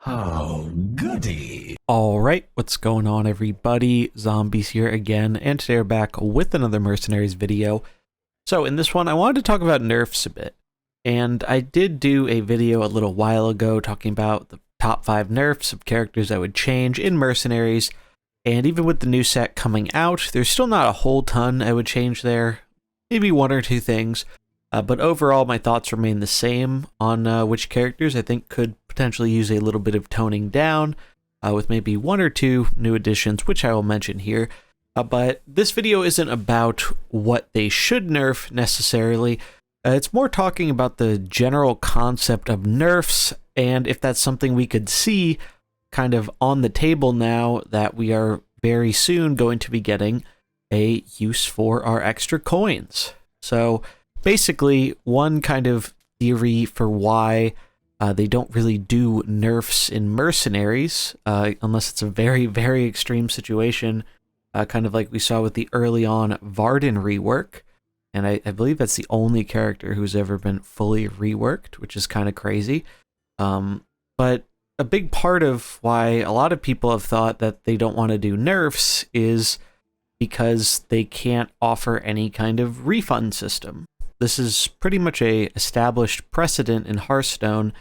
Oh, goody. Alright, what's going on everybody? Zombies here again, and today we're back with another Mercenaries video. So in this one, I wanted to talk about nerfs a bit. And I did do a video a little while ago talking about the top 5 nerfs of characters that would change in Mercenaries. And even with the new set coming out, there's still not a whole ton I would change there. Maybe one or two things. But overall, my thoughts remain the same on which characters I think could potentially use a little bit of toning down, with maybe one or two new additions, which I will mention here. But this video isn't about what they should nerf necessarily. It's more talking about the general concept of nerfs, and if that's something we could see kind of on the table now that we are very soon going to be getting a use for our extra coins. So basically, one kind of theory for why they don't really do nerfs in Mercenaries, unless it's a very, very extreme situation, kind of like we saw with the early on Varden rework. And I believe that's the only character who's ever been fully reworked, which is kind of crazy. But a big part of why a lot of people have thought that they don't want to do nerfs is because they can't offer any kind of refund system. This is pretty much a established precedent in Hearthstone,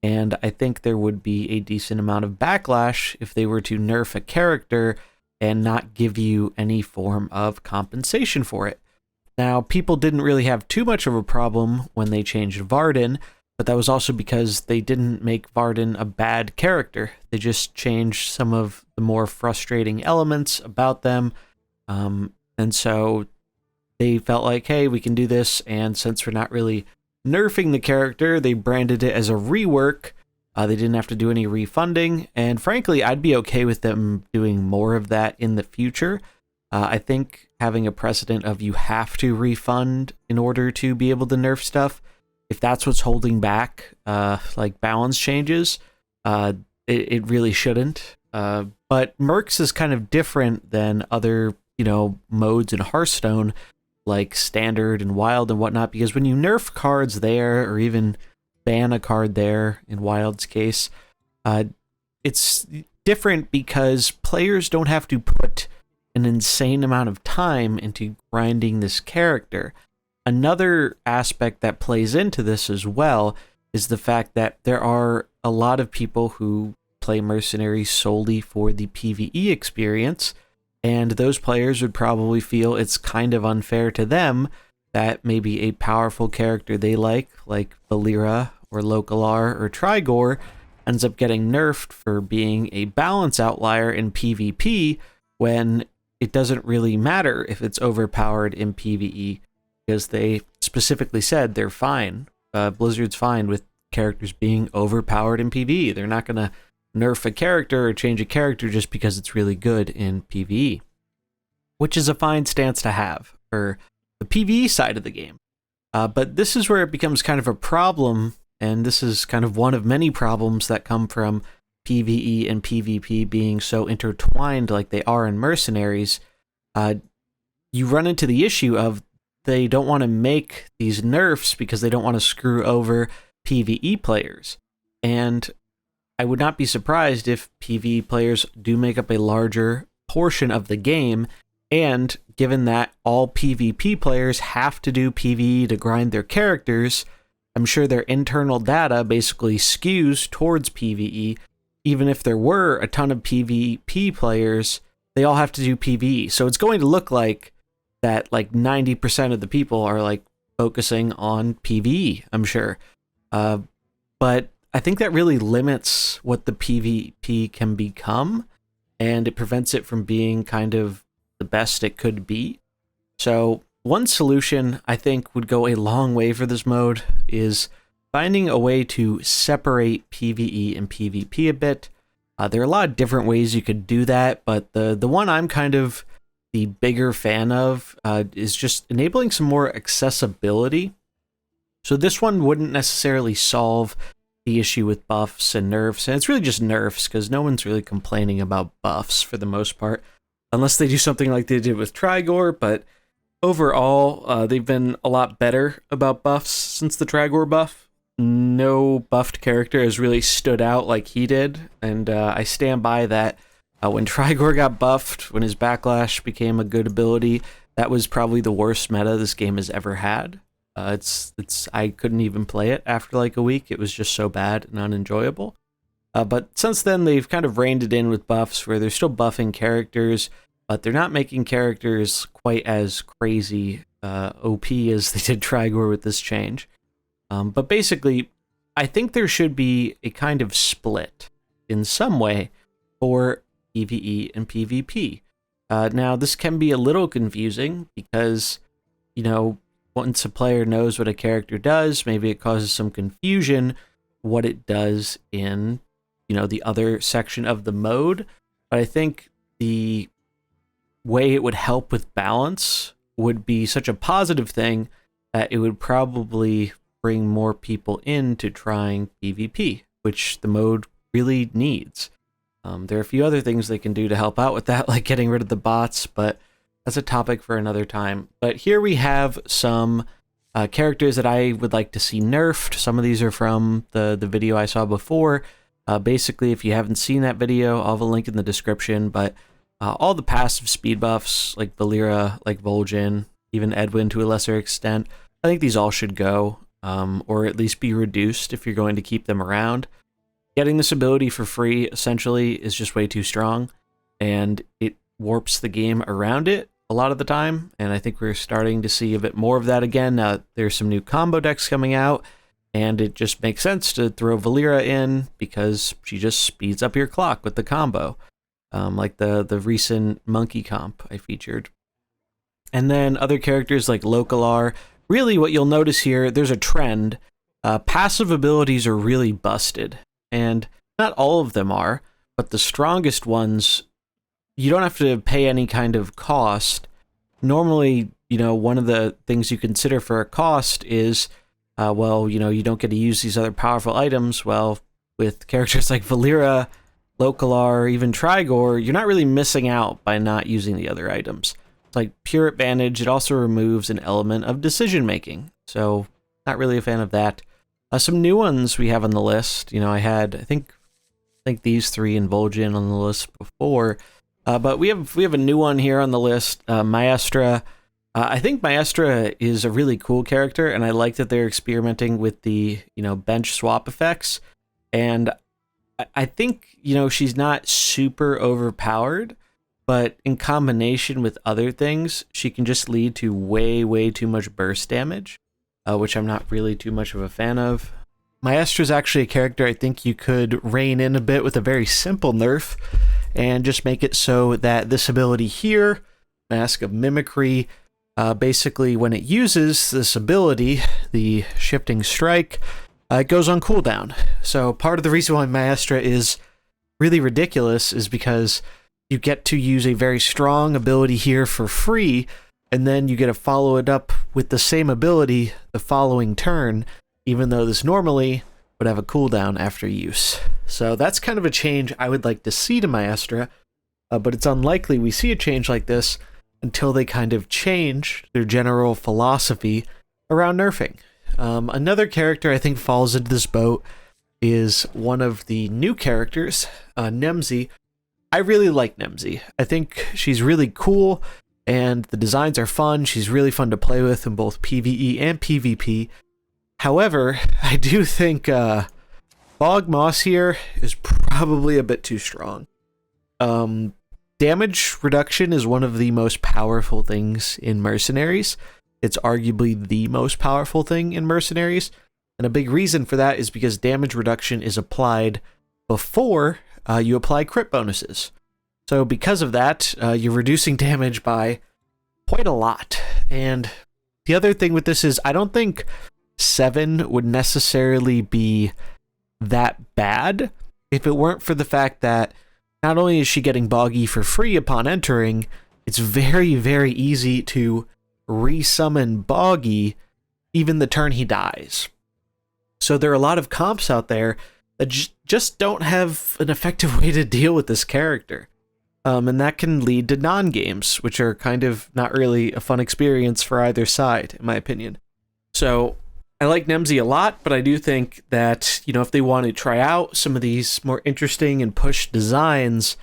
and I think there would be a decent amount of backlash if they were to nerf a character and not give you any form of compensation for it. Now, people didn't really have too much of a problem when they changed Varden, but that was also because they didn't make Varden a bad character. They just changed some of the more frustrating elements about them, and so they felt like, hey, we can do this, and since we're not really nerfing the character, they branded it as a rework. They didn't have to do any refunding, and frankly, I'd be okay with them doing more of that in the future. I think having a precedent of you have to refund in order to be able to nerf stuff, if that's what's holding back like balance changes, it really shouldn't. But Mercs is kind of different than other, modes in Hearthstone, like Standard and Wild and whatnot, because when you nerf cards there, or even ban a card there in Wild's case, it's different because players don't have to put an insane amount of time into grinding this character. Another aspect that plays into this as well is the fact that there are a lot of people who play Mercenaries solely for the PvE experience, and those players would probably feel it's kind of unfair to them that maybe a powerful character they like Valera or Localar or Trigor, ends up getting nerfed for being a balance outlier in PvP when it doesn't really matter if it's overpowered in PvE, because they specifically said they're fine. Blizzard's fine with characters being overpowered in PvE. They're not going to nerf a character or change a character just because it's really good in PvE, which is a fine stance to have for the PvE side of the game. But this is where it becomes kind of a problem, and this is kind of one of many problems that come from PvE and PvP being so intertwined like they are in Mercenaries. You run into the issue of they don't want to make these nerfs because they don't want to screw over PvE players. And I would not be surprised if PvE players do make up a larger portion of the game, and given that all PvP players have to do PvE to grind their characters, I'm sure their internal data basically skews towards PvE. Even if there were a ton of PvP players, they all have to do PvE. So it's going to look like that like 90% of the people are like focusing on PvE, I'm sure. But I think that really limits what the PvP can become, and it prevents it from being kind of the best it could be. So one solution I think would go a long way for this mode is finding a way to separate PvE and PvP a bit. There are a lot of different ways you could do that, but the one I'm kind of the bigger fan of is just enabling some more accessibility. So this one wouldn't necessarily solve the issue with buffs and nerfs, and it's really just nerfs because no one's really complaining about buffs for the most part, unless they do something like they did with Trigor. But overall, they've been a lot better about buffs since the Trigor buff. no buffed character has really stood out like he did, and I stand by that. When Trigor got buffed, when his backlash became a good ability, that was probably the worst meta this game has ever had. I couldn't even play it after like a week. It was just so bad and unenjoyable. But since then, they've kind of reined it in with buffs where they're still buffing characters, but they're not making characters quite as crazy OP as they did Trigor with this change. But basically, I think there should be a kind of split in some way for PvE and PvP. Now, this can be a little confusing because, once a player knows what a character does, maybe it causes some confusion what it does in, the other section of the mode. But I think the way it would help with balance would be such a positive thing that it would probably bring more people into trying PvP, which the mode really needs. There are a few other things they can do to help out with that, like getting rid of the bots, but that's a topic for another time. But here we have some characters that I would like to see nerfed. Some of these are from the video I saw before. Basically, if you haven't seen that video, I'll have a link in the description, but all the passive speed buffs, like Valera, like Vol'jin, even Edwin to a lesser extent, I think these all should go, or at least be reduced if you're going to keep them around. Getting this ability for free, essentially, is just way too strong, and it warps the game around it a lot of the time, and I think we're starting to see a bit more of that again. Now, there's some new combo decks coming out, and it just makes sense to throw Valera in because she just speeds up your clock with the combo, like the recent monkey comp I featured. And then other characters like Localar. Really, what you'll notice here, there's a trend. Passive abilities are really busted, and not all of them are, but the strongest ones, you don't have to pay any kind of cost. Normally, one of the things you consider for a cost is, you don't get to use these other powerful items. Well, with characters like Valera, Localar, even Trigor, you're not really missing out by not using the other items. It's like pure advantage. It also removes an element of decision making, so not really a fan of that. Some new ones we have on the list. I think these three and Vol'jin on the list before, but we have a new one here on the list, Maestra. I think Maestra is a really cool character, and I like that they're experimenting with the bench swap effects. And I think she's not super overpowered, but in combination with other things, she can just lead to way too much burst damage, which I'm not really too much of a fan of. Maestra is actually a character I think you could rein in a bit with a very simple nerf, and just make it so that this ability here, Mask of Mimicry, basically when it uses this ability, the Shifting Strike, it goes on cooldown. So part of the reason why Maestra is really ridiculous is because you get to use a very strong ability here for free, and then you get to follow it up with the same ability the following turn, even though this normally would have a cooldown after use. So that's kind of a change I would like to see to Maestra, but it's unlikely we see a change like this until they kind of change their general philosophy around nerfing. Another character I think falls into this boat is one of the new characters, Nemzi. I really like Nemzi. I think she's really cool, and the designs are fun. She's really fun to play with in both PvE and PvP. However, I do think Bog Moss here is probably a bit too strong. Damage reduction is one of the most powerful things in Mercenaries. It's arguably the most powerful thing in Mercenaries, and a big reason for that is because damage reduction is applied before you apply crit bonuses. So because of that, you're reducing damage by quite a lot. And the other thing with this is I don't think 7 would necessarily be that bad if it weren't for the fact that not only is she getting Boggy for free upon entering, it's very easy to resummon Boggy even the turn he dies. So there are a lot of comps out there that just don't have an effective way to deal with this character. And that can lead to non-games, which are kind of not really a fun experience for either side, in my opinion. So I like Nemsy a lot, but I do think that, if they want to try out some of these more interesting and push designs,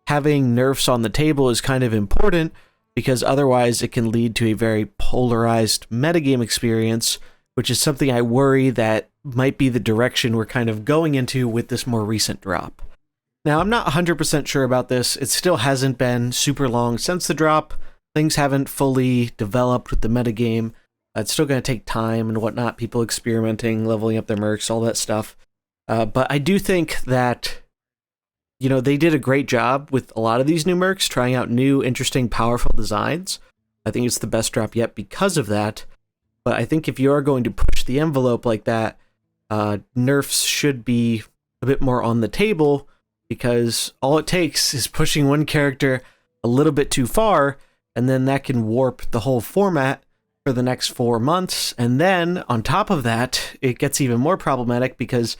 having nerfs on the table is kind of important, because otherwise it can lead to a very polarized metagame experience, which is something I worry that might be the direction we're kind of going into with this more recent drop. Now, I'm not 100% sure about this. It still hasn't been super long since the drop. Things haven't fully developed with the metagame. It's still going to take time and whatnot, people experimenting, leveling up their mercs, all that stuff. But I do think that, they did a great job with a lot of these new mercs, trying out new, interesting, powerful designs. I think it's the best drop yet because of that. But I think if you are going to push the envelope like that, nerfs should be a bit more on the table, because all it takes is pushing one character a little bit too far, and then that can warp the whole format for the next 4 months. And then on top of that, it gets even more problematic, because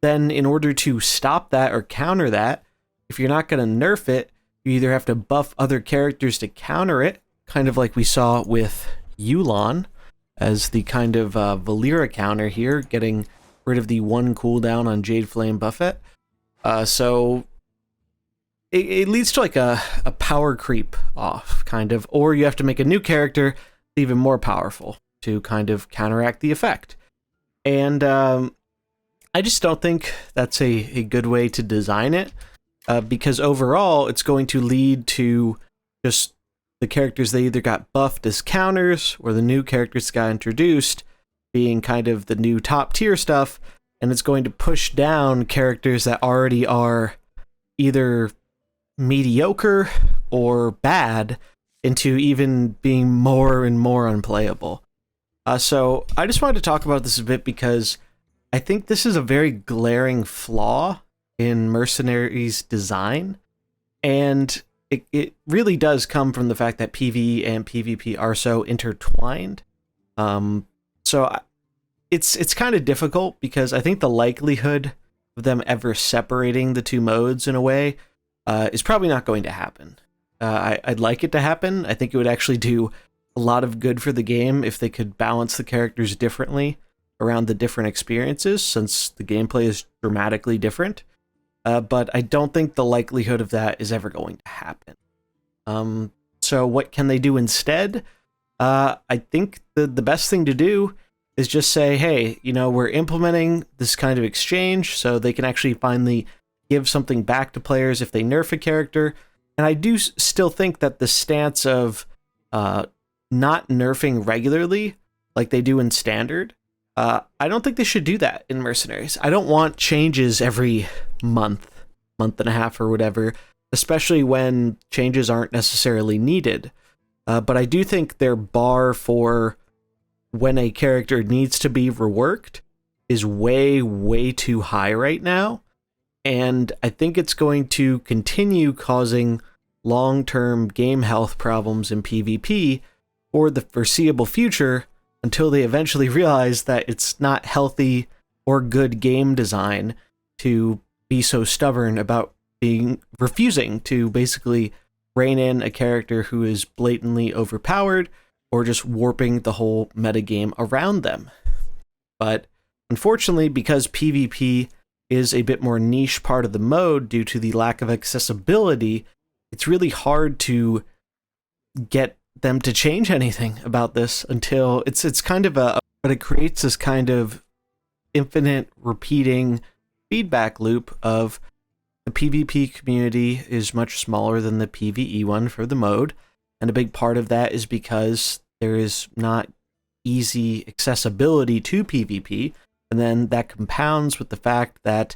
then in order to stop that or counter that, if you're not going to nerf it, you either have to buff other characters to counter it, kind of like we saw with Yulon as the kind of Valera counter here, getting rid of the 1 cooldown on Jade Flame Buffet. So it leads to like a power creep off, kind of, or you have to make a new character even more powerful to kind of counteract the effect. And I just don't think that's a good way to design it, because overall it's going to lead to just the characters that either got buffed as counters or the new characters got introduced being kind of the new top tier stuff, and it's going to push down characters that already are either mediocre or bad into even being more and more unplayable. So I just wanted to talk about this a bit, because I think this is a very glaring flaw in Mercenaries' design, and it really does come from the fact that PvE and PvP are so intertwined. So it's kind of difficult, because I think the likelihood of them ever separating the two modes in a way is probably not going to happen. I'd like it to happen. I think it would actually do a lot of good for the game if they could balance the characters differently around the different experiences, since the gameplay is dramatically different. But I don't think the likelihood of that is ever going to happen. So what can they do instead? I think the best thing to do is just say, hey, we're implementing this kind of exchange so they can actually finally give something back to players if they nerf a character. And I do still think that the stance of not nerfing regularly like they do in Standard, I don't think they should do that in Mercenaries. I don't want changes every month and a half or whatever, especially when changes aren't necessarily needed. But I do think their bar for when a character needs to be reworked is way, way too high right now. And I think it's going to continue causing long-term game health problems in PvP for the foreseeable future, until they eventually realize that it's not healthy or good game design to be so stubborn about refusing to basically rein in a character who is blatantly overpowered or just warping the whole metagame around them. But unfortunately, because PvP is a bit more niche part of the mode due to the lack of accessibility, it's really hard to get them to change anything about this until it's kind of but it creates this kind of infinite repeating feedback loop of the PvP community is much smaller than the PvE one for the mode, and a big part of that is because there is not easy accessibility to PvP, and then that compounds with the fact that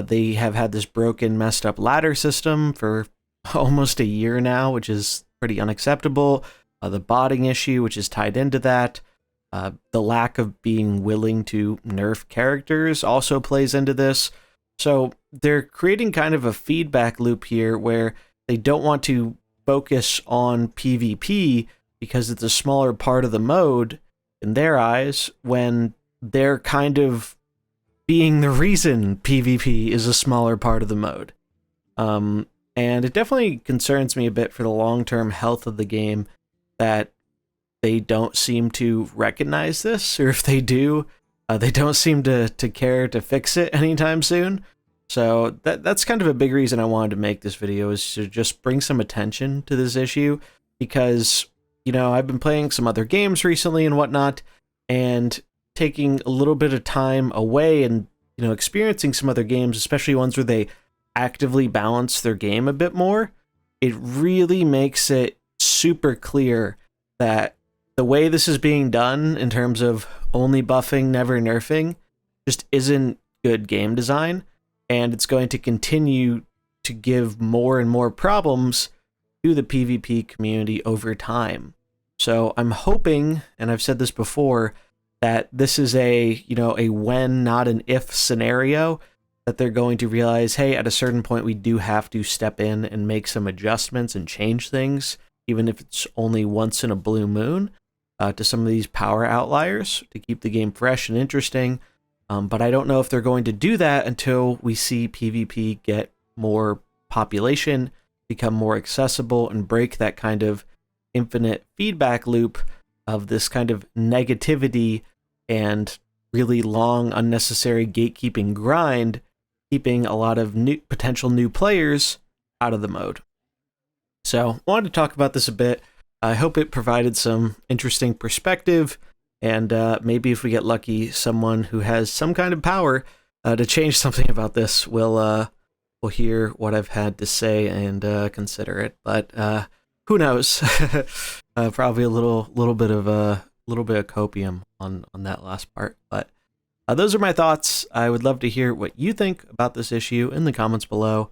they have had this broken, messed up ladder system for almost a year now, which is pretty unacceptable. The botting issue, which is tied into that. The lack of being willing to nerf characters also plays into this. So they're creating kind of a feedback loop here where they don't want to focus on PvP because it's a smaller part of the mode in their eyes, when they're kind of being the reason PvP is a smaller part of the mode. And it definitely concerns me a bit for the long-term health of the game that they don't seem to recognize this, or if they do, they don't seem to care to fix it anytime soon. So that's kind of a big reason I wanted to make this video, is to just bring some attention to this issue, because, you know, I've been playing some other games recently and whatnot, and taking a little bit of time away and, you know, experiencing some other games, especially ones where they actively balance their game a bit more, it really makes it super clear that the way this is being done in terms of only buffing, never nerfing, just isn't good game design, and it's going to continue to give more and more problems to the PvP community over time. So I'm hoping, and I've said this before, that this is a, you know, a when, not an if scenario, that they're going to realize, hey, at a certain point we do have to step in and make some adjustments and change things, even if it's only once in a blue moon, to some of these power outliers to keep the game fresh and interesting. But I don't know if they're going to do that until we see PvP get more population, become more accessible, and break that kind of infinite feedback loop of this kind of negativity and really long, unnecessary gatekeeping grind, keeping a lot of potential new players out of the mode. So I wanted to talk about this a bit. I hope it provided some interesting perspective, and maybe if we get lucky, someone who has some kind of power to change something about this will hear what I've had to say and consider it. But who knows? Probably a little bit of copium on that last part. But those are my thoughts. I would love to hear what you think about this issue in the comments below.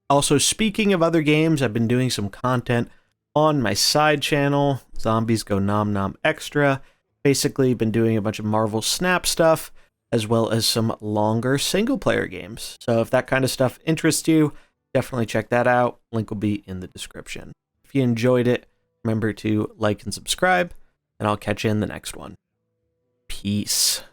Also, speaking of other games, I've been doing some content on my side channel, Zombies Go Nom Nom Extra. Basically, been doing a bunch of Marvel Snap stuff, as well as some longer single-player games. So if that kind of stuff interests you, definitely check that out. Link will be in the description. If you enjoyed it, remember to like and subscribe, and I'll catch you in the next one. Peace.